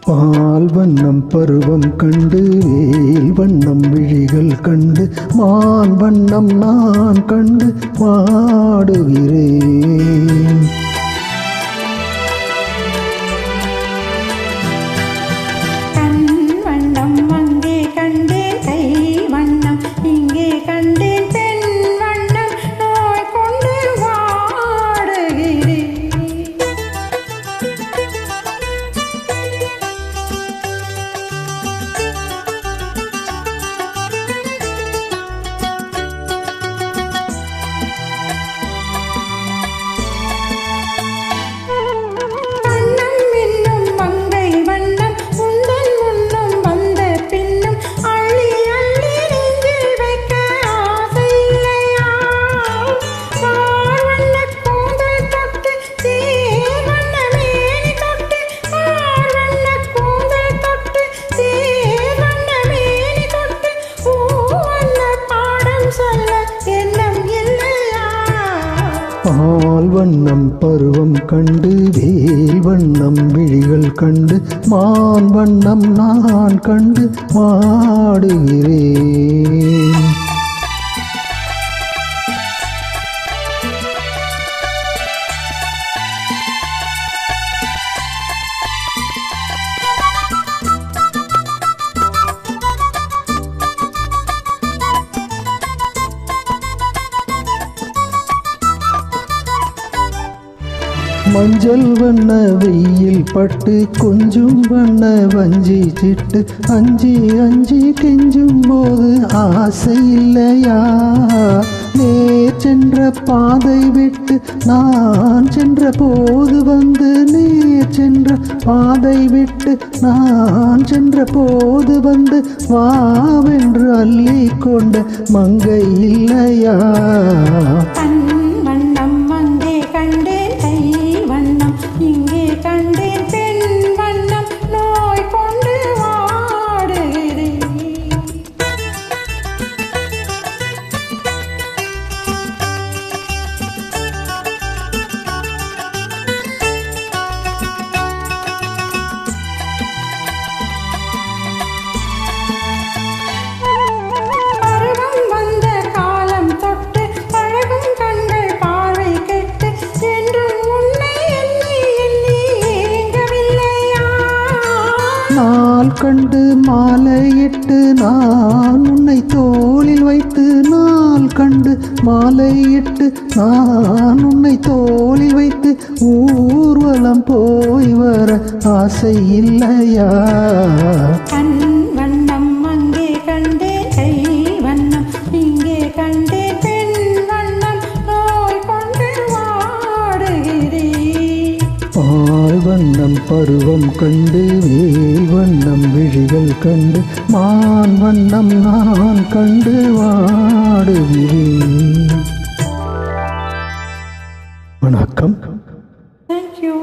பால் வண்ணம் பருவம் கண்டு வேல் வண்ணம் விழிகள் கண்டு மான் வண்ணம் நான் கண்டு வாடுகிறேன். பால் வண்ணம் பருவம் கண்டு வேல் வண்ணம் விழிகள் கண்டு மான் வண்ணம் நான் கண்டு வாடுகிறேன். மஞ்சள் வண்ண வெயில் பட்டு கொஞ்சம் வண்ண வஞ்சி சிட்டு அஞ்சி அஞ்சி கெஞ்சும் போது ஆசை இல்லையா? நேர் சென்ற பாதை விட்டு நான் சென்ற போது வந்து நேர் சென்ற பாதை விட்டு நான் சென்ற போது வந்து வாவென்று அள்ளி கொண்ட மங்கை இல்லையா? நாள் கண்டு மாலையிட்டு நான் உன்னை தோளில் வைத்து நாள் கண்டு மாலையிட்டு நான் உன்னை தோளில் வைத்து ஊர்வலம் போய் வர ஆசை இல்லையா? வண்ணம் அங்கே கண்டே கை வண்ணம் இங்கே கண்டே பெண் வண்ணம் நோய் கொண்டு வாடுகிறேன். பால் வண்ணம் பருவம் கண்டு வேல் வண்ணம் விழிகள் கண்டு மான் வண்ணம் நான் கண்டு வாடுகிறேன். வணக்கம். Thank you.